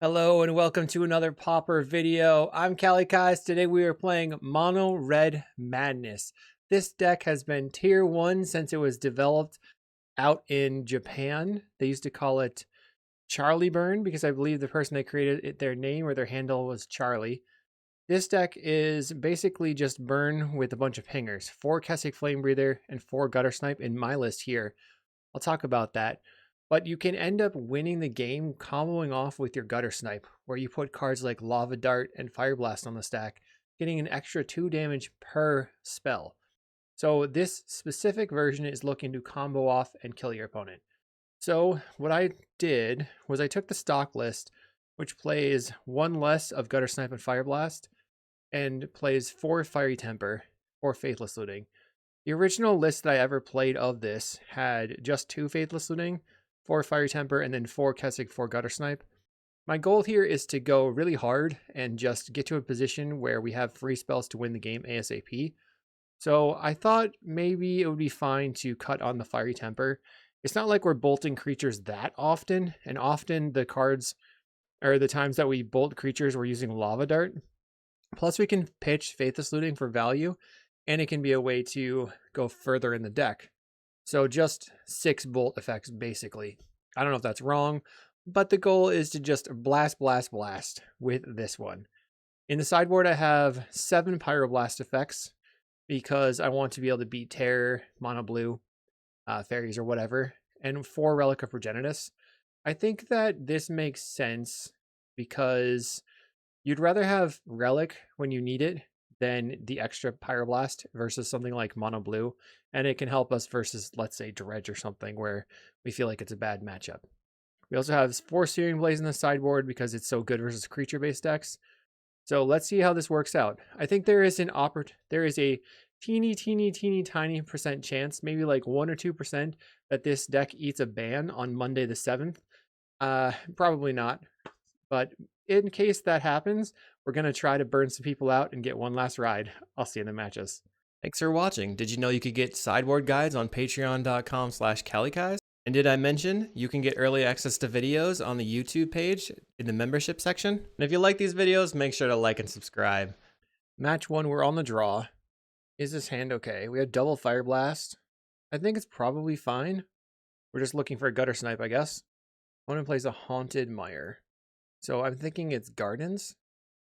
Hello and welcome to another Pauper video. I'm Kalikaiz. Today we are playing Mono Red Madness. This deck has been tier 1 since it was developed out in Japan. They used to call it Charlie Burn because I believe the person that created it, their name or their handle was Charlie. This deck is basically just burn with a bunch of pingers. 4 Kessig Flame Breather and 4 Guttersnipe in my list here. I'll talk about that. But you can end up winning the game comboing off with your Guttersnipe, where you put cards like Lava Dart and Fireblast on the stack, getting an extra 2 damage per spell. So this specific version is looking to combo off and kill your opponent. So what I did was I took the stock list, which plays 1 less of Guttersnipe and Fireblast, and plays 4 Fiery Temper or Faithless Looting. The original list that I ever played of this had just 2 Faithless Looting, 4 Fiery Temper, and then 4 Kessig, 4 Guttersnipe. My goal here is to go really hard and just get to a position where we have free spells to win the game ASAP. So I thought maybe it would be fine to cut on the Fiery Temper. It's not like we're bolting creatures that often, and often the cards, or the times that we bolt creatures, we're using Lava Dart. Plus we can pitch Faithless Looting for value, and it can be a way to go further in the deck. So just 6 bolt effects, basically. I don't know if that's wrong, but the goal is to just blast with this one. In the sideboard, I have 7 Pyroblast effects because I want to be able to beat Terror, Mono Blue, Fairies, or whatever, and 4 Relic of Progenitus. I think that this makes sense because you'd rather have Relic when you need it than the extra Pyroblast versus something like Mono Blue, and it can help us versus, let's say, Dredge or something where we feel like it's a bad matchup. We also have 4 Searing Blaze in the sideboard because it's so good versus creature-based decks. So let's see how this works out. I think there is a teeny tiny percent chance, maybe like 1 or 2%, that this deck eats a ban on Monday the 7th. Probably not, but in case that happens, we're going to try to burn some people out and get one last ride. I'll see you in the matches. Thanks for watching. Did you know you could get sideboard guides on patreon.com/Kalikaiz? And did I mention you can get early access to videos on the YouTube page in the membership section? And if you like these videos, make sure to like and subscribe. Match 1, we're on the draw. Is this hand okay? We have double Fireblast. I think it's probably fine. We're just looking for a Guttersnipe, I guess. Opponent plays a Haunted Mire. So I'm thinking it's Gardens.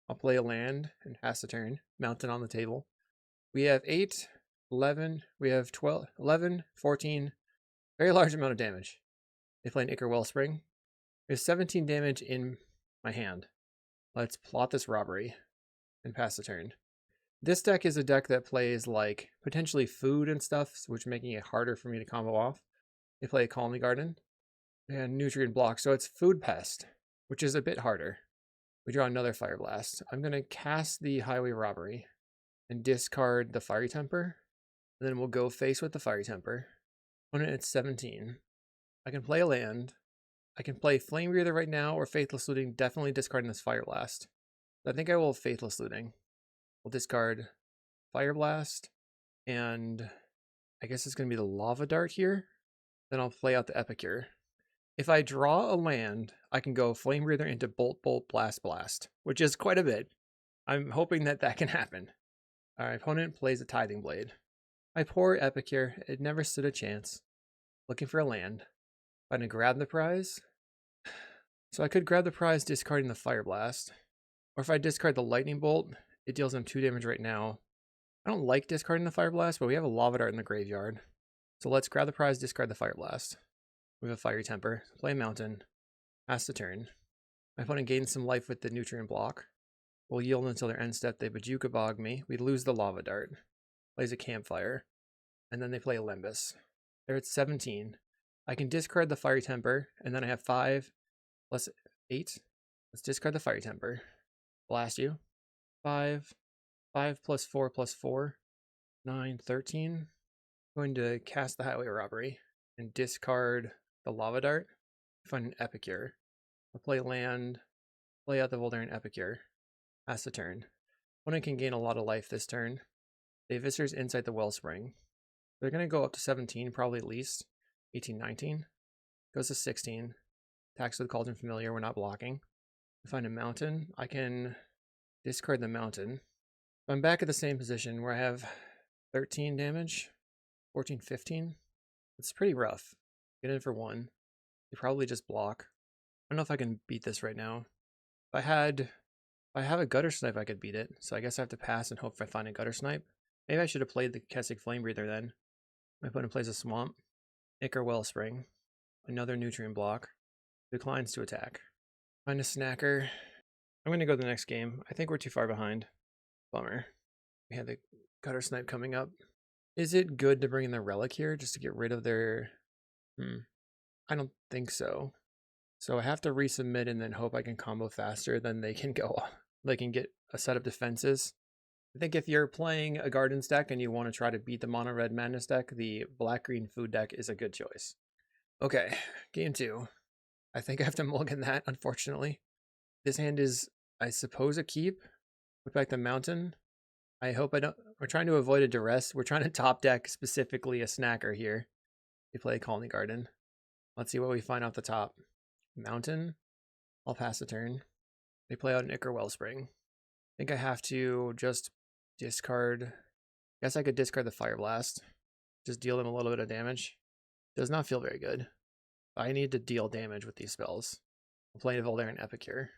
I'll play a land and pass the turn. Mountain on the table. We have 8, 11, we have 12, 11, 14. Very large amount of damage. They play an Ichor Wellspring. We have 17 damage in my hand. Let's plot this robbery and pass the turn. This deck is a deck that plays like potentially food and stuff, which making it harder for me to combo off. They play a Colony Garden and Nutrient Block, so it's Food Pest, which is a bit harder. We draw another Fireblast. I'm going to cast the Highway Robbery and discard the Fiery Temper, and then we'll go face with the Fiery Temper. When it's 17, I can play a land. I can play Flame Breather right now or Faithless Looting, definitely discarding this Fireblast. I think I will Faithless Looting. We'll discard Fireblast, and I guess it's going to be the Lava Dart here. Then I'll play out the Epicure. If I draw a land, I can go Flame Breather into Bolt, Blast, which is quite a bit. I'm hoping that that can happen. Our opponent plays a Tithing Blade. My poor Epicure, it never stood a chance. Looking for a land. I'm going to grab the prize. So I could grab the prize discarding the Fireblast. Or if I discard the Lightning Bolt, it deals them 2 damage right now. I don't like discarding the Fireblast, but we have a Lava Dart in the graveyard. So let's grab the prize, discard the Fireblast. We have a Fiery Temper, play a Mountain, pass the turn. My opponent gains some life with the Nutrient Block. We'll yield until their end step. They Bajuka Bog me. We lose the Lava Dart. Plays a Campfire. And then they play a Limbus. They're at 17. I can discard the Fiery Temper, and then I have 5 plus 8. Let's discard the Fiery Temper. Blast you. 5. 5 plus 4 plus 4. 9, 13. I'm going to cast the Highway Robbery and discard the Lava Dart. Find an Epicure. I'll play land, play out the Voldaren Epicure. Pass the turn. Opponent can gain a lot of life this turn. They Viscers Insight the Wellspring. They're going to go up to 17, probably at least. 18, 19. Goes to 16. Attacks with Cauldron Familiar, we're not blocking. Find a mountain. I can discard the mountain. I'm back at the same position where I have 13 damage, 14, 15. It's pretty rough. Get in for 1. You probably just block. I don't know if I can beat this right now. If I have a Guttersnipe, I could beat it. So I guess I have to pass and hope I find a Guttersnipe. Maybe I should have played the Keswick Flame Breather then. My opponent plays a Swamp. Ichor Wellspring. Another Nutrient Block. Declines to attack. Find a Snacker. I'm going to go to the next game. I think we're too far behind. Bummer. We have the Guttersnipe coming up. Is it good to bring in the Relic here just to get rid of their... I don't think so. So I have to resubmit and then hope I can combo faster than they can go. They can get a set of defenses. I think if you're playing a Gardens deck and you want to try to beat the Mono Red Madness deck, the Black-Green Food deck is a good choice. Okay, game 2. I think I have to mulligan that, unfortunately. This hand is, I suppose, a keep. Put back the mountain. I hope I don't... We're trying to avoid a duress. We're trying to top deck specifically a Snacker here. We play Colony Garden. Let's see what we find off the top. Mountain. I'll pass the turn. They play out an Ichor Wellspring. I think I have to just discard... I guess I could discard the Fireblast. Just deal them a little bit of damage. Does not feel very good. I need to deal damage with these spells. I'm playing Voldaren Epicure.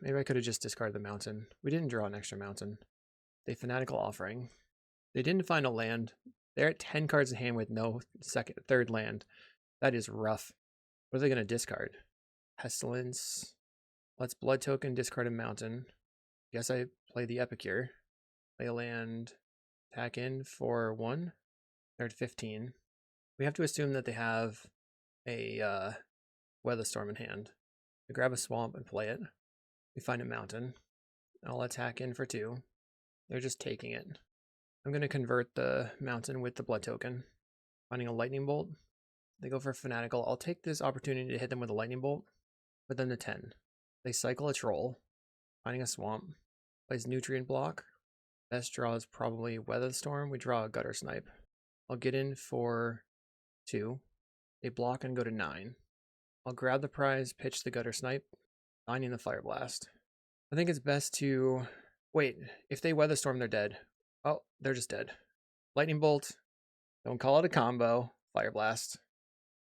Maybe I could have just discarded the mountain. We didn't draw an extra mountain. They Fanatical Offering. They didn't find a land. They're at 10 cards in hand with no third land. That is rough. What are they going to discard? Pestilence. Let's Blood Token, discard a mountain. Guess I play the Epicure. Play a land. Attack in for 1. They're at 15. We have to assume that they have a Weatherstorm in hand. We grab a Swamp and play it. We find a mountain. I'll attack in for 2. They're just taking it. I'm going to convert the mountain with the Blood Token. Finding a Lightning Bolt. They go for Fanatical. I'll take this opportunity to hit them with a Lightning Bolt. Put them to 10. They cycle a Troll. Finding a Swamp. Plays Nutrient Block. Best draw is probably Weatherstorm. We draw a Guttersnipe. I'll get in for 2. They block and go to 9. I'll grab the prize, pitch the Guttersnipe, finding the Fireblast. I think it's best to... Wait, if they Weatherstorm, they're dead. Oh, they're just dead. Lightning Bolt. Don't call it a combo. Fireblast.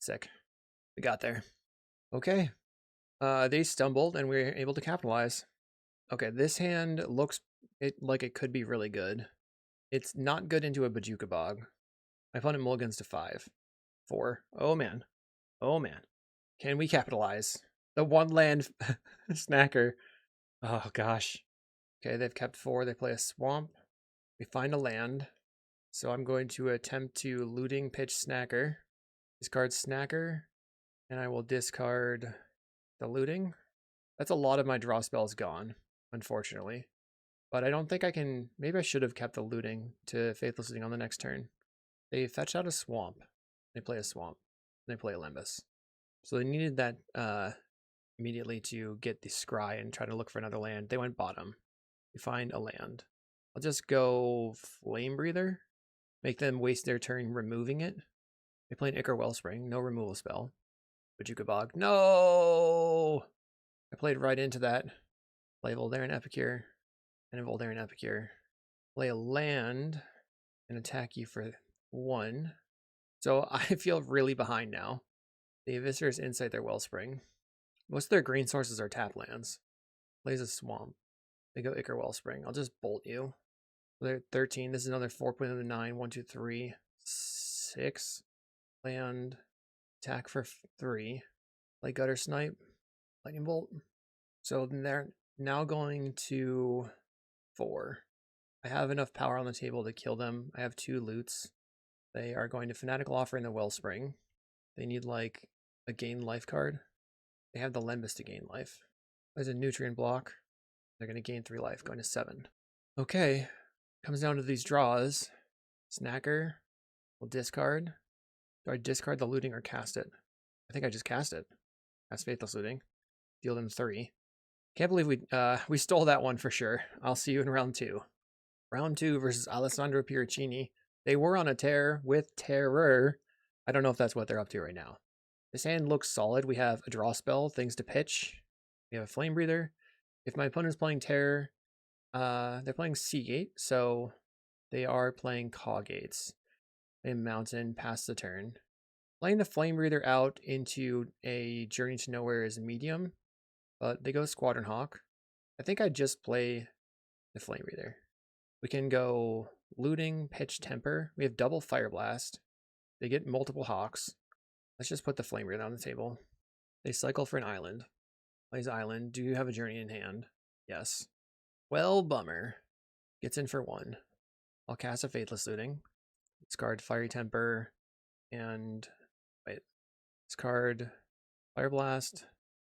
Sick. We got there. Okay. They stumbled and we were able to capitalize. Okay, this hand looks like it could be really good. It's not good into a Bojuka Bog. My opponent mulligans to 5. 4. Oh man. Oh man. Can we capitalize? The one land Snacker. Oh gosh. Okay, they've kept 4. They play a Swamp. We find a land. So I'm going to attempt to looting pitch Snacker. Discard Snacker. And I will discard the looting. That's a lot of my draw spells gone, unfortunately. But I don't think I can... Maybe I should have kept the looting to Faithless Looting on the next turn. They fetch out a Swamp. They play a Swamp. They play a Limbus. So they needed that immediately to get the Scry and try to look for another land. They went bottom. We find a land. I'll just go Flame Breather. Make them waste their turn removing it. They play an Ichor Wellspring. No removal spell. Bojuka Bog. No! I played right into that. Play Voldaren Epicure. And a Voldaren Epicure. Play a land. And attack you for 1. So I feel really behind now. The Eviscer's Insight their Wellspring. Most of their green sources are tap lands. Plays a Swamp. They go Ichor Wellspring. I'll just bolt you. They're at 13. This is another 4.9. 1, 2, 3, 6. Land. Attack for 3. Play Guttersnipe. Lightning Bolt. So they're now going to 4. I have enough power on the table to kill them. I have 2 loots. They are going to Fanatical Offering the Wellspring. They need like a gain life card. They have the Limbus to gain life. There's a Nutrient Block. They're going to gain 3 life, going to 7. Okay, comes down to these draws. Snacker will discard. Do I discard the looting or cast it? I think I just cast it. That's Faithless Looting. Deal them 3. Can't believe we stole that one for sure. I'll see you in round 2. Round 2 versus Alessandro Piricini. They were on a tear with terror. I don't know if that's what they're up to right now. This hand looks solid. We have a draw spell, things to pitch. We have a Flame Breather. If my opponent's playing Terror, they're playing CawGate, so they are playing CawGates. A Mountain, pass the turn. Playing the Flame Breather out into a Journey to Nowhere is medium, but they go Squadron Hawk. I think I just play the Flame Breather. We can go Looting, Pitch, Temper. We have double Fireblast. They get multiple Hawks. Let's just put the Flame Breather on the table. They cycle for an island. Plays island. Do you have a Journey in hand? Yes. Well, bummer. Gets in for 1. I'll cast a Faithless Looting. Discard Fiery Temper and discard Fireblast,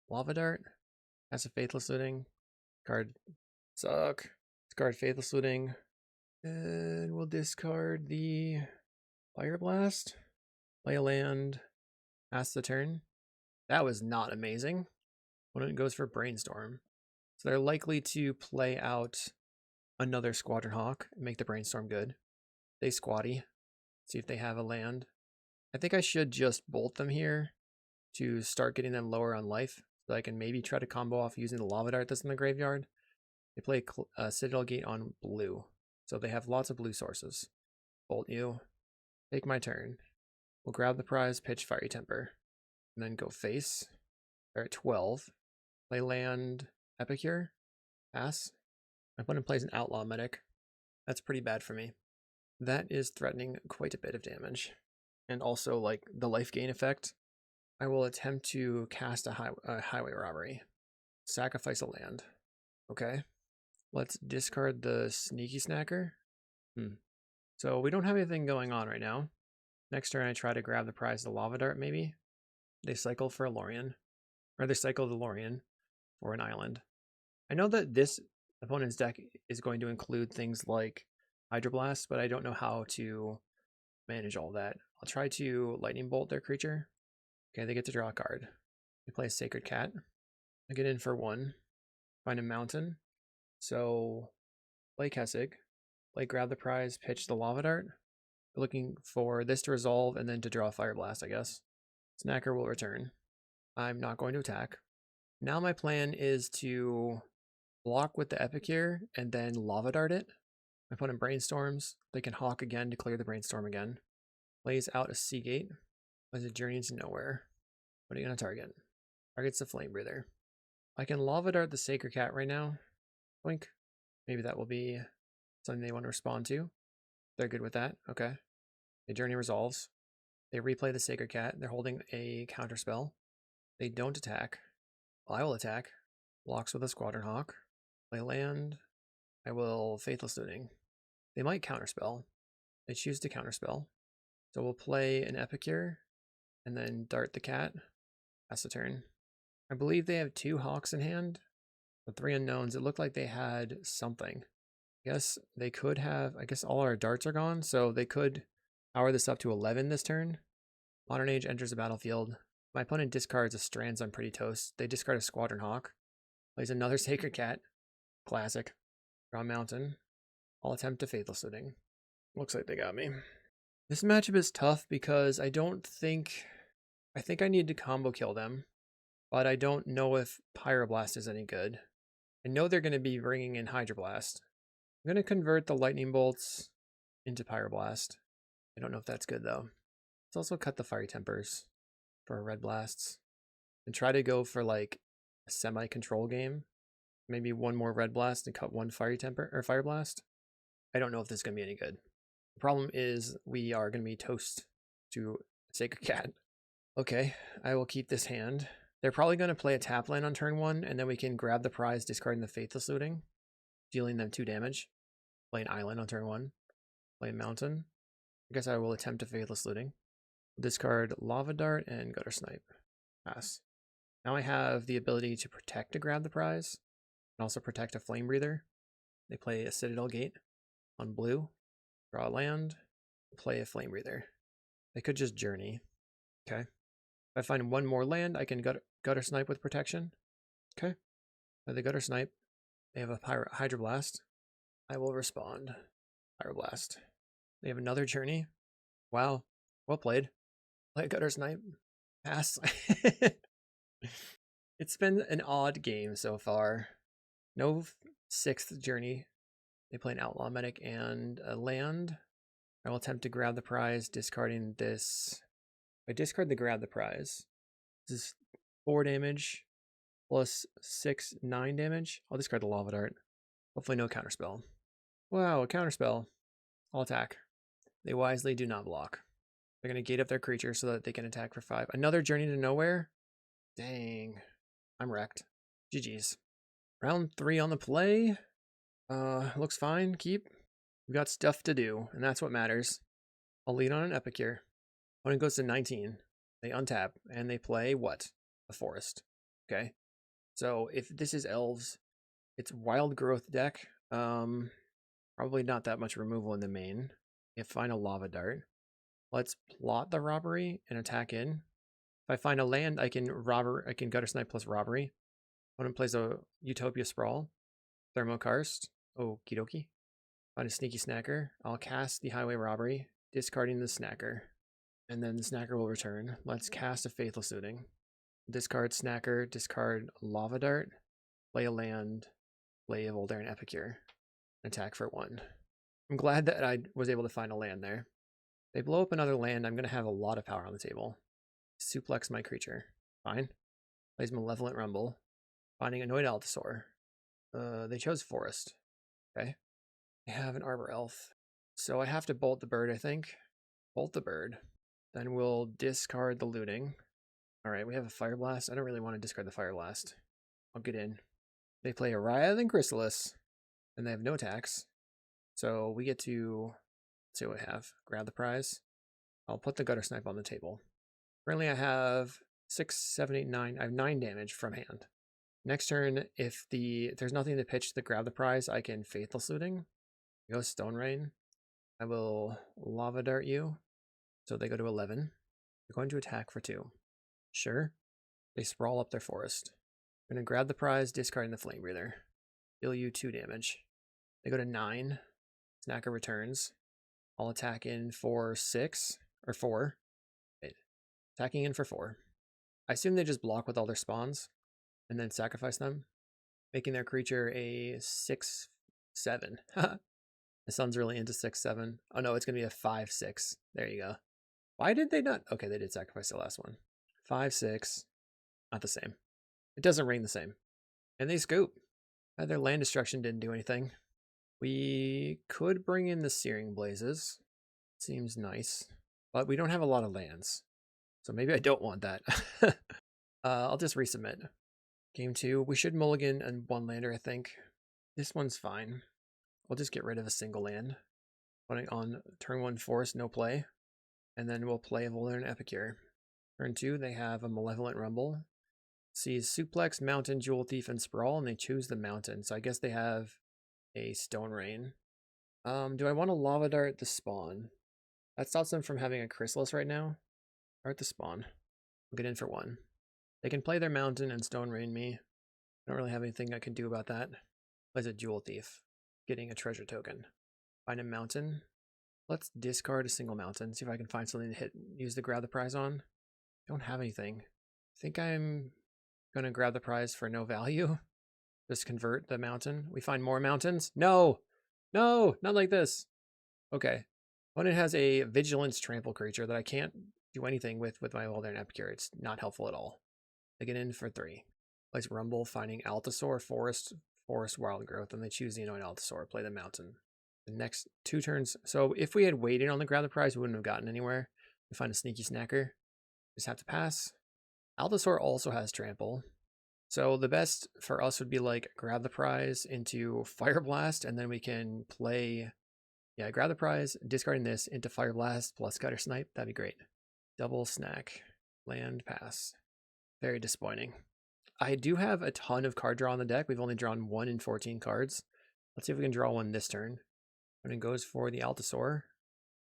Lava Dart, cast a Faithless Looting, card suck, discard Faithless Looting, and we'll discard the Fireblast, play a land, pass the turn. That was not amazing. Opponent goes for Brainstorm. So they're likely to play out another Squadron Hawk and make the Brainstorm good. They squatty. See if they have a land. I think I should just bolt them here to start getting them lower on life, so I can maybe try to combo off using the Lava Dart that's in the graveyard. They play Citadel Gate on blue, so they have lots of blue sources. Bolt you. Take my turn. We'll grab the prize, pitch Fiery Temper, and then go face. They're at 12. Play land Epicure. Pass. My opponent plays an Outlaw Medic. That's pretty bad for me. That is threatening quite a bit of damage. And also, like, the life gain effect. I will attempt to cast a Highway Robbery. Sacrifice a land. Okay. Let's discard the Sneaky Snacker. So we don't have anything going on right now. Next turn I try to grab the prize, the Lava Dart maybe. They cycle for a Lorien. Or they cycle the Lorien for an island. I know that this opponent's deck is going to include things like Hydroblast, but I don't know how to manage all that. I'll try to Lightning Bolt their creature. Okay, they get to draw a card. They play a Sacred Cat. I get in for 1. Find a Mountain. So, play Kessig. Play Grab the Prize, pitch the Lava Dart. We're looking for this to resolve and then to draw a Fire Blast, I guess. Snacker will return. I'm not going to attack. Now my plan is to block with the Epicure and then Lava Dart it. My opponent brainstorms. They can Hawk again to clear the Brainstorm again. Plays out a CawGate. Plays a Journey into Nowhere. What are you going to target? Targets the Flame Breather. I can Lava Dart the Sacred Cat right now. Blink. Maybe that will be something they want to respond to. They're good with that. Okay. The Journey resolves. They replay the Sacred Cat. They're holding a counterspell. They don't attack. Well, I will attack. Blocks with a Squadron Hawk. Play land. I will Faithless Looting. They might counterspell. They choose to counterspell. So we'll play an Epicure and then dart the cat. Pass the turn. I believe they have 2 Hawks in hand. The 3 unknowns. It looked like they had something. I guess they could have, I guess all our darts are gone, so they could power this up to 11 this turn. Modern Age enters the battlefield. My opponent discards a Strands, I'm pretty toast. They discard a Squadron Hawk. Plays another Sacred Cat. Classic. Draw a Mountain. I'll attempt to Faithless Looting. Looks like they got me. This matchup is tough because I think I need to combo kill them, but I don't know if Pyroblast is any good. I know they're going to be bringing in Hydroblast. I'm going to convert the Lightning Bolts into Pyroblast. I don't know if that's good though. Let's also cut the Fiery Tempers for Red Blasts and try to go for like a semi-control game. Maybe 1 more Red Blast and cut 1 Fiery Temper or Fire Blast. I don't know if this is going to be any good. The problem is we are going to be toast to Sacred Cat. Okay, I will keep this hand. They're probably going to play a tap land on turn 1, and then we can grab the prize, discarding the Faithless Looting, dealing them 2 damage. Play an island on turn 1. Play a mountain. I guess I will attempt a Faithless Looting. Discard Lava Dart and Guttersnipe. Pass. Now I have the ability to protect to grab the prize, and also protect a Flame Breather. They play a Citadel Gate on blue. Draw a land. Play a Flame Breather. They could just Journey. Okay. If I find 1 more land, I can Guttersnipe with protection. Okay. By the Guttersnipe, they have a Hydroblast. I will respond. Pyroblast. They have another Journey. Wow. Well played. Play a Guttersnipe. Pass. It's been an odd game so far. No sixth journey. They play an outlaw medic and a land. I will attempt to grab the prize, discarding this. I discard the grab the prize. This is 4 damage plus 6, 9 damage. I'll discard the lava dart. Hopefully no counterspell. Wow, a counterspell. I'll attack. They wisely do not block. They're going to gate up their creature so that they can attack for 5. Another journey to nowhere? Dang. I'm wrecked. GG's. Round 3 on the play. Looks fine. Keep. We've got stuff to do, and that's what matters. I'll lead on an Epicure. Opponent goes to 19. They untap, and they play what? A forest. Okay. So if this is elves, it's wild growth deck. Probably not that much removal in the main. If find a lava dart. Let's plot the robbery and attack in. If I find a land, I can Guttersnipe plus robbery. Opponent plays a Utopia Sprawl. Thermokarst. Okie dokie. Find a sneaky snacker. I'll cast the highway robbery, discarding the snacker. And then the snacker will return. Let's cast a Faithless Looting. Discard snacker, discard lava dart, play a land, play a Voldaren Epicure. Attack for 1. I'm glad that I was able to find a land there. They blow up another land, I'm going to have a lot of power on the table. Suplex my creature. Fine. Plays Malevolent Rumble. Finding Annoyed Altasaur. They chose Forest. Okay. They have an Arbor Elf. So I have to bolt the bird, I think. Bolt the bird. Then we'll discard the looting. Alright, we have a Fireblast. I don't really want to discard the Fireblast. I'll get in. They play a Writhing Chrysalis. And they have no attacks. So we get to, let's see what we have. Grab the prize. I'll put the Guttersnipe on the table. Currently I have 6, 7, 8, 9. I have 9 damage from hand. Next turn, if there's nothing to pitch to grab the prize, I can Faithless Looting. Go Stone Rain. I will Lava Dart you. So they go to 11. They're going to attack for 2. Sure. They sprawl up their forest. I'm going to grab the prize, discarding the Flame Breather. Deal you 2 damage. They go to 9. Snacker returns. I'll attack in for 6. Or 4. Wait. Attacking in for 4. I assume they just block with all their spawns. And then sacrifice them. Making their creature a 6-7. The sun's really into 6-7. Oh no, it's going to be a 5-6. There you go. Why did they not? Okay, they did sacrifice the last one. 5-6. Not the same. It doesn't ring the same. And they scoop. Their land destruction didn't do anything. We could bring in the Searing Blazes. Seems nice. But we don't have a lot of lands. So maybe I don't want that. I'll just resubmit. Game 2. We should mulligan and 1 lander, I think. This one's fine. We'll just get rid of a single land. Putting on turn 1 Forest, no play. And then we'll play a Voldaren Epicure. Turn 2, they have a Malevolent Rumble. Sees Suplex, Mountain, Jewel Thief, and Sprawl, and they choose the Mountain. So I guess they have a Stone Rain. Do I want to Lava Dart the spawn? That stops them from having a Chrysalis right now. Dart the spawn. We'll get in for 1. They can play their Mountain and Stone Rain me. I don't really have anything I can do about that. Plays a Jewel Thief. Getting a treasure token. Find a Mountain. Let's discard a single Mountain. See if I can find something to use to grab the prize on. Don't have anything. I think I'm gonna grab the prize for no value. Just convert the Mountain. We find more Mountains. No! No! Not like this. Okay. Opponent has a Vigilance Trample creature that I can't do anything with my Voldaren Epicure. It's not helpful at all. They get in for 3. Plays Rumble, finding Altasaur, Forest, Wild Growth, and they choose the Annoyed Altasaur, play the Mountain. The next 2 turns. So if we had waited on the grab the prize, we wouldn't have gotten anywhere. We find a Sneaky Snacker. Just have to pass. Altasaur also has Trample. So the best for us would be like grab the prize into Fireblast, and then we can play, yeah, grab the prize, discarding this into Fireblast plus Guttersnipe. That'd be great. Double snack. Land pass. Very disappointing. I do have a ton of card draw on the deck. We've only drawn 1 in 14 cards. Let's see if we can draw one this turn. And it goes for the Altasaur.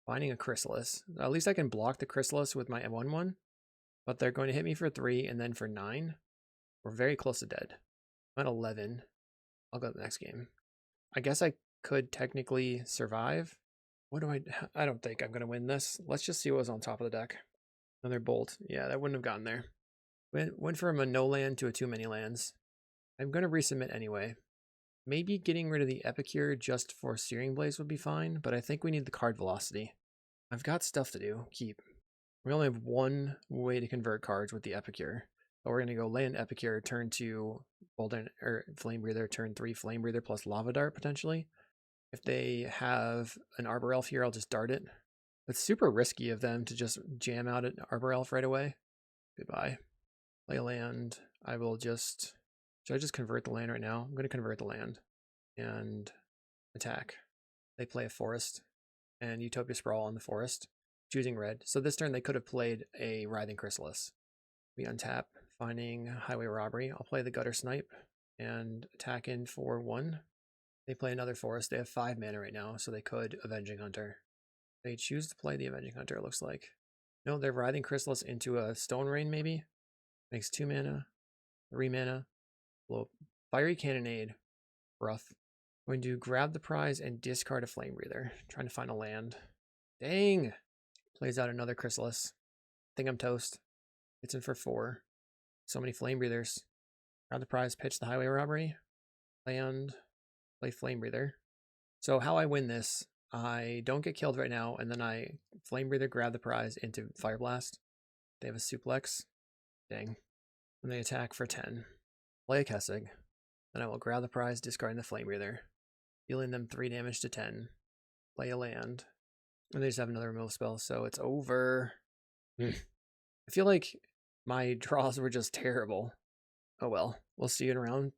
Finding a Chrysalis. At least I can block the Chrysalis with my 1/1. But they're going to hit me for 3 and then for 9. We're very close to dead. I'm at 11. I'll go to the next game. I guess I could technically survive. What do I don't think I'm going to win this. Let's just see what was on top of the deck. Another Bolt. Yeah, that wouldn't have gotten there. Went from a no land to a too many lands. I'm going to resubmit anyway. Maybe getting rid of the Epicure just for Searing Blaze would be fine, but I think we need the card velocity. I've got stuff to do. Keep. We only have one way to convert cards with the Epicure. But we're going to go land Epicure, turn 2 Golden or Flame Breather, turn 3 Flame Breather plus Lava Dart potentially. If they have an Arbor Elf here, I'll just dart it. It's super risky of them to just jam out an Arbor Elf right away. Goodbye. Play a land. I will just... Should I just convert the land right now? I'm going to convert the land and attack. They play a forest and Utopia Sprawl on the forest, choosing red. So this turn they could have played a Writhing Chrysalis. We untap, finding Highway Robbery. I'll play the Guttersnipe and attack in for 1. They play another forest. They have 5 mana right now, so they could Avenging Hunter. They choose to play the Avenging Hunter, it looks like. No, they're Writhing Chrysalis into a Stone Rain, maybe. Makes 2 mana, 3 mana. Blow Fiery Cannonade. Rough. Going to grab the prize and discard a Flame Breather. Trying to find a land. Dang! Plays out another Chrysalis. Think I'm toast. It's in for 4. So many Flame Breathers. Grab the prize, pitch the Highway Robbery. Land. Play Flame Breather. So how I win this, I don't get killed right now, and then I Flame Breather, grab the prize into Fireblast. They have a Suplex. Dang. And they attack for 10. Play a Kessig. Then I will grab the prize, discarding the Flame Breather, dealing them 3 damage to 10. Play a land. And they just have another remove spell, so it's over. I feel like my draws were just terrible. Oh well, we'll see you in round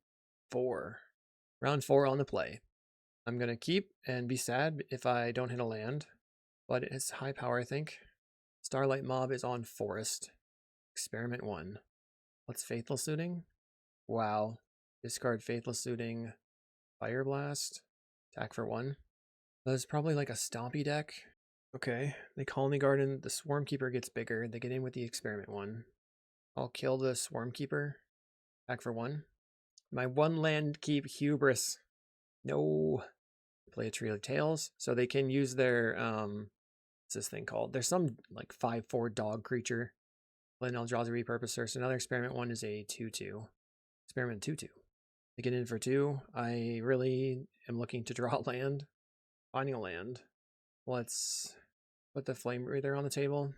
4. Round 4 on the play. I'm going to keep and be sad if I don't hit a land, but it's high power, I think. Starlight Mob is on forest. Experiment 1. What's Faithless Looting? Wow. Discard Faithless Looting, Fireblast, attack for 1. That's probably like a Stompy deck. Okay, they Colony Garden, the Swarmkeeper gets bigger, they get in with the Experiment 1. I'll kill the Swarmkeeper, attack for 1. My 1 land keep Hubris. No. Play a Trio of Tails, so they can use their, what's this thing called? There's some like 5/4 dog creature. Lynel draws a Repurposer, so another Experiment 1 is a 2/2. Experiment 2/2. They get in for 2. I really am looking to draw a land. Finding a land. Let's put the Flame Breather on the table.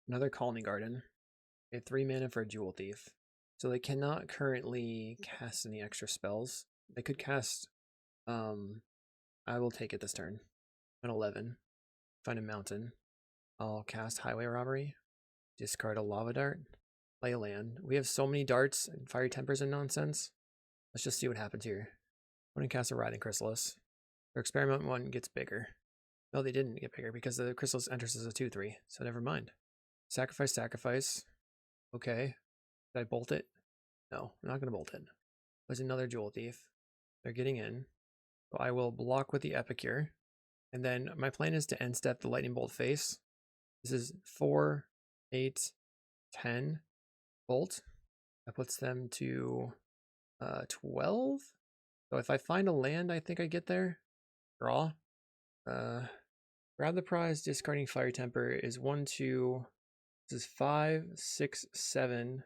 Another Colony Garden. They have 3 mana for a Jewel Thief. So they cannot currently cast any extra spells. They could cast, I will take it this turn. An 11. Find a mountain. I'll cast Highway Robbery. Discard a Lava Dart. Play a land. We have so many darts and Fiery Tempers and nonsense. Let's just see what happens here. I'm going to cast a Writhing Chrysalis. Their Experiment 1 gets bigger. No, they didn't get bigger because the Chrysalis enters as a 2/3, so never mind. Sacrifice, sacrifice. Okay. Did I bolt it? No, I'm not going to bolt it. There's another Jewel Thief. They're getting in. So I will block with the Epicure. And then my plan is to end step the Lightning Bolt face. This is 4, 8, 10. Bolt. That puts them to 12. So if I find a land, I think I get there. Draw. Grab the prize, discarding Fire Temper is 1, 2. This is 5, 6, 7,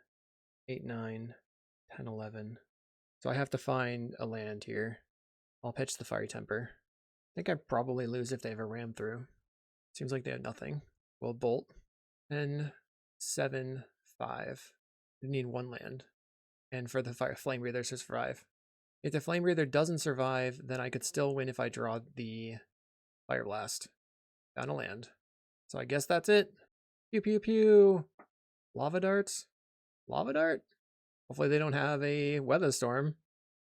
8, 9, 10, 11. So I have to find a land here. I'll pitch the Fire Temper. I think I probably lose if they have a Ram Through. Seems like they have nothing. We'll bolt. 10, 7, 5. We need 1 land. And for the Flame Breather to survive. If the Flame Breather doesn't survive, then I could still win if I draw the Fire Blast. Found a land. So I guess that's it. Pew pew pew. Lava darts. Lava dart? Hopefully they don't have a Weather Storm.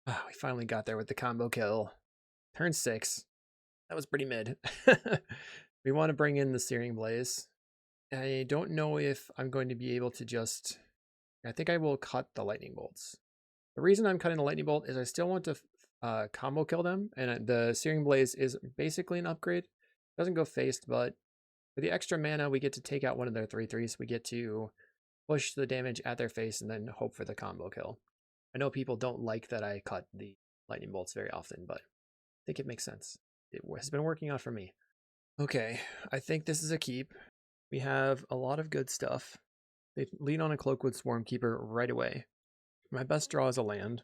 Oh, we finally got there with the combo kill. Turn 6. That was pretty mid. We want to bring in the Searing Blaze. I don't know if I'm going to be able to just... I think I will cut the Lightning Bolts. The reason I'm cutting the Lightning Bolt is I still want to combo kill them, and the Searing Blaze is basically an upgrade. It doesn't go faced, but for the extra mana, we get to take out one of their 3/3s. We get to push the damage at their face and then hope for the combo kill. I know people don't like that I cut the Lightning Bolts very often, but I think it makes sense. It has been working out for me. Okay, I think this is a keep. We have a lot of good stuff. They lean on a Cloakwood Swarmkeeper right away. My best draw is a land.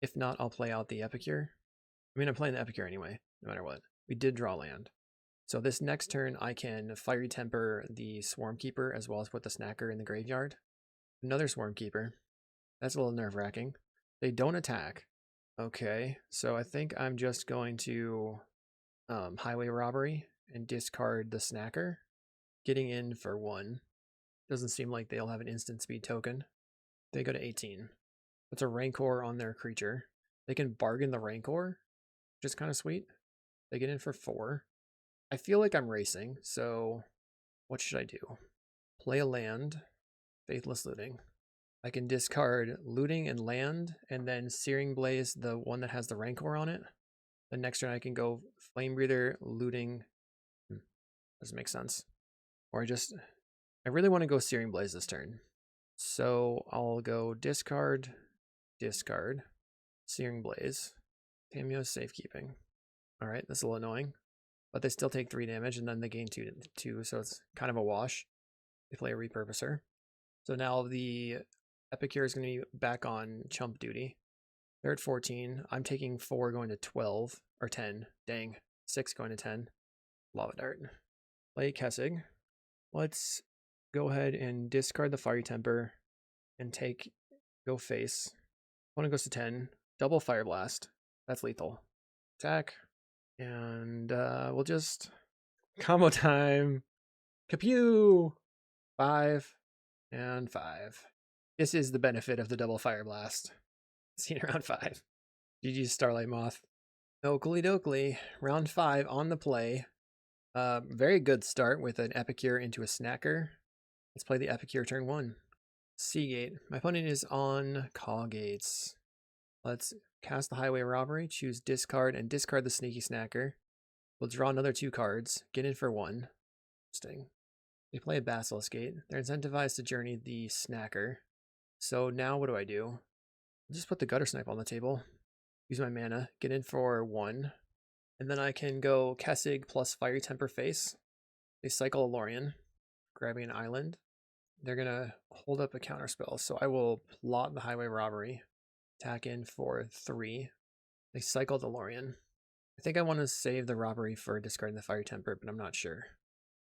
If not, I'll play out the Epicure. I mean, I'm playing the Epicure anyway, no matter what. We did draw land. So this next turn, I can Fiery Temper the Swarmkeeper as well as put the Snacker in the graveyard. Another Swarmkeeper. That's a little nerve-wracking. They don't attack. Okay, so I think I'm just going to Highway Robbery and discard the Snacker. Getting in for 1. Doesn't seem like they'll have an instant speed token. They go to 18. That's a Rancor on their creature. They can bargain the Rancor, which is kind of sweet. They get in for 4. I feel like I'm racing, so what should I do? Play a land, Faithless Looting. I can discard Looting and land, and then Searing Blaze, the one that has the Rancor on it. The next turn I can go Flame Breather, Looting. Doesn't make sense. Or I really want to go Searing Blaze this turn. So I'll go discard, Searing Blaze. Tameo's Safekeeping. Alright, that's a little annoying. But they still take 3 damage, and then they gain 2, so it's kind of a wash. They play a Repurposer. So now the Epicure is going to be back on chump duty. They're at 14. I'm taking 4 going to 12, or 10. Dang. 6 going to 10. Lava Dart. Play Kessig. Let's go ahead and discard the Fiery Temper and go face. Opponent goes to 10. Double Fire Blast. That's lethal. Attack. And we'll just combo time. Kapew! 5 and 5. This is the benefit of the double Fire Blast. Seen around 5. GG's Starlight Moth. Oakley dokley. Round 5 on the play. Very good start with an Epicure into a Snacker. Let's play the Epicure turn 1. CawGate. My opponent is on CawGates. Let's cast the Highway Robbery, choose discard, and discard the Sneaky Snacker. We'll draw another 2 cards, get in for 1. Interesting. They play a Basilisk Gate. They're incentivized to journey the Snacker. So now what do? I'll just put the Guttersnipe on the table. Use my mana, get in for 1. And then I can go Kessig plus Fiery Temper face. They cycle a Lorien, grabbing an island. They're going to hold up a counterspell, so I will plot the Highway Robbery. Attack in for 3. They cycle the Lorien. I think I want to save the Robbery for discarding the Fiery Temper, but I'm not sure.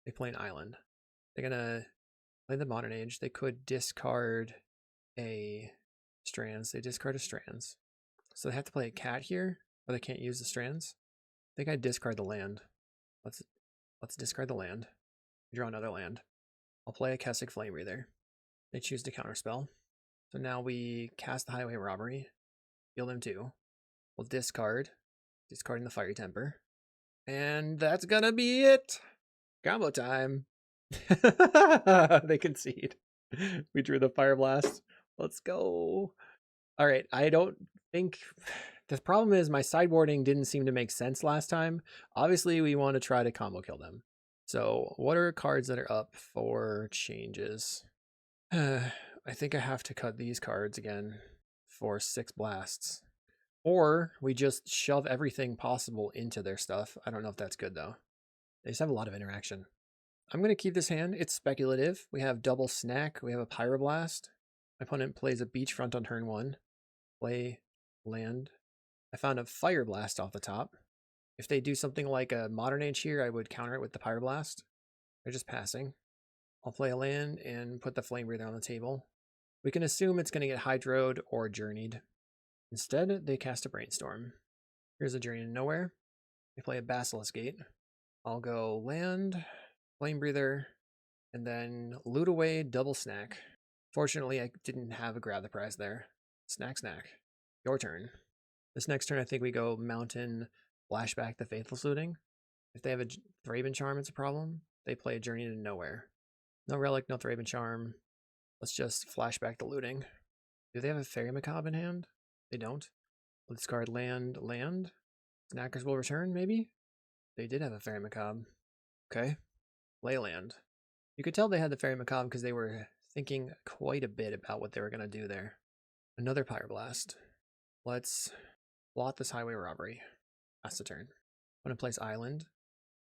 They play an island. They're going to play the Modern Age. They could discard a Strands. They discard a Strands. So they have to play a cat here, or they can't use the Strands. I think I discard the land. Let's discard the land. Draw another land. I'll play a Kessig Flame Breather. They choose to counterspell. So now we cast the Highway Robbery. Heal them 2. We'll discarding the Fiery Temper. And that's gonna be it! Combo time! They concede. We drew the Fire Blast. Let's go. Alright, I don't think... The problem is my sideboarding didn't seem to make sense last time. Obviously, we want to try to combo kill them. So, what are cards that are up for changes? I think I have to cut these cards again for 6 blasts. Or we just shove everything possible into their stuff. I don't know if that's good, though. They just have a lot of interaction. I'm going to keep this hand. It's speculative. We have double snack. We have a Pyroblast. My opponent plays a Beachfront on turn 1. Play land. I found a Fireblast off the top. If they do something like a Modern Age here, I would counter it with the Pyroblast. They're just passing. I'll play a land and put the Flame Breather on the table. We can assume it's going to get Hydroed or Journeyed. Instead, they cast a Brainstorm. Here's a Journey to Nowhere. They play a Basilisk Gate. I'll go land, Flame Breather, and then loot away double snack. Fortunately, I didn't have a grab the prize there. Snack. Your turn. This next turn, I think we go Mountain, Flashback the Faithless Looting. If they have a Thraben Charm, it's a problem. They play a Journey to Nowhere. No Relic, no Thraben Charm. Let's just flashback the looting. Do they have a Fairy Macabre in hand? They don't. Let's discard land. Snackers will return, maybe? They did have a Fairy Macabre. Okay. Play land. You could tell they had the Fairy Macabre because they were thinking quite a bit about what they were going to do there. Another Pyroblast. Let's blot this Highway Robbery. That's the turn. I'm going to place Island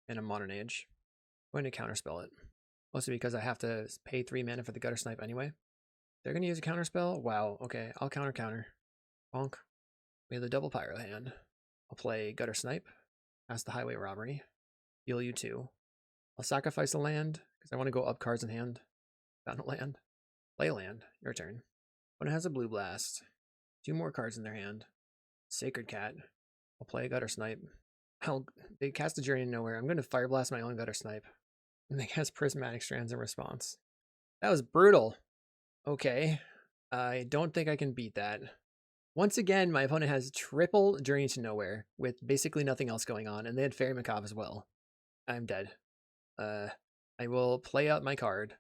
and a Modern Age. I'm going to counterspell it. Mostly because I have to pay 3 mana for the Guttersnipe anyway. They're going to use a counter spell? Wow, okay, I'll counter. Bonk. We have the double pyro hand. I'll play Guttersnipe, cast the Highway Robbery, heal you 2. I'll sacrifice a land, because I want to go up cards in hand. Found a land. Play a land, your turn. One has a blue blast. 2 more cards in their hand. Sacred Cat. I'll play a Guttersnipe. They cast a Journey to Nowhere. I'm going to Fireblast my own Guttersnipe. And they cast Prismatic Strands in response. That was brutal. Okay. I don't think I can beat that. Once again, my opponent has triple Journey to Nowhere with basically nothing else going on, and they had Fairy Macabre as well. I'm dead. I will play out my card.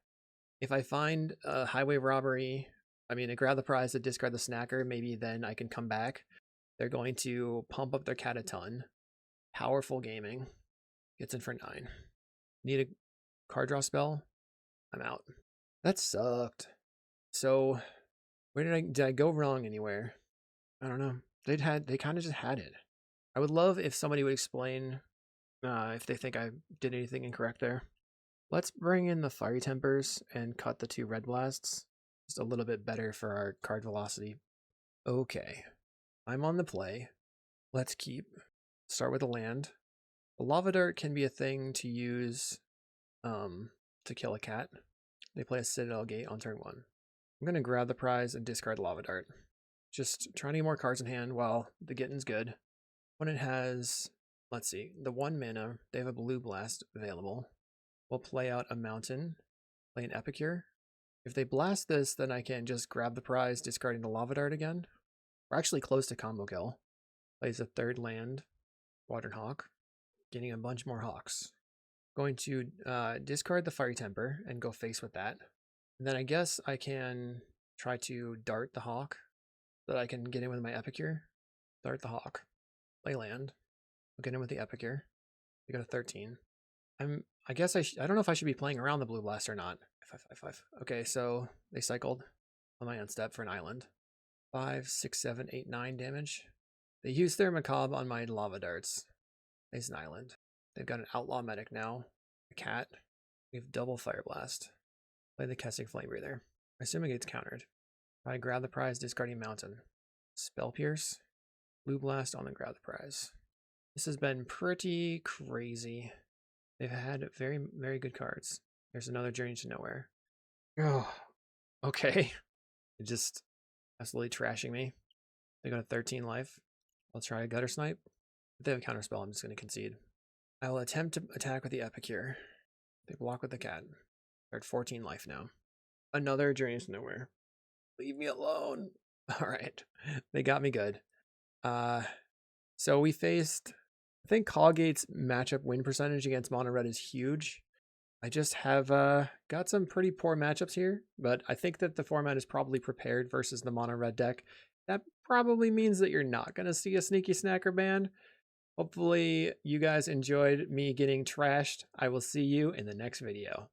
If I find a Highway Robbery, I grab the prize to discard the Snacker, maybe then I can come back. They're going to pump up their cat a ton. Powerful Gaming. Gets in for 9. Need a card draw spell? I'm out. That sucked. So, where did I go wrong anywhere? I don't know. They kind of just had it. I would love if somebody would explain if they think I did anything incorrect there. Let's bring in the Fiery Tempers and cut the 2 Red Blasts. Just a little bit better for our card velocity. Okay. I'm on the play. Let's start with a land. The Lava Dart can be a thing to use to kill a cat. They play a Citadel Gate on turn 1. I'm going to grab the prize and discard Lava Dart. Just trying to get more cards in hand while the getting's good. When it has, let's see, the 1 mana, they have a Blue Blast available. We'll play out a Mountain, play an Epicure. If they blast this, then I can just grab the prize, discarding the Lava Dart again. We're actually close to combo kill. Plays a 3rd land, Watered Hawk, getting a bunch more Hawks. Going to discard the Fiery Temper and go face with that. And then I guess I can try to dart the Hawk so that I can get in with my Epicure. Dart the Hawk. Play land. I'll get in with the Epicure. We got a 13. I guess I don't know if I should be playing around the Blue Blast or not. 5. Okay, so they cycled on my end step for an island. 5, 6, 7, 8, 9 damage. They used their Macabre on my Lava Darts. Plays an island. They've got an Outlaw Medic now. A cat. We have double Fire Blast. Play the Kessig Flame Breather. I assume it gets countered. I grab the prize, discarding Mountain. Spell Pierce. Blue Blast on the grab the prize. This has been pretty crazy. They've had very, very good cards. There's another Journey to Nowhere. Oh, okay. It just absolutely trashing me. They got a 13 life. I'll try a Guttersnipe. If they have a counterspell, I'm just going to concede. I will attempt to attack with the Epicure. They block with the cat. They're at 14 life now. Another Journey to Nowhere. Leave me alone. All right. They got me good. So we faced, I think CawGate's matchup win percentage against Mono Red is huge. I just have got some pretty poor matchups here, but I think that the format is probably prepared versus the Mono Red deck. That probably means that you're not going to see a Sneaky Snacker ban. Hopefully you guys enjoyed me getting trashed. I will see you in the next video.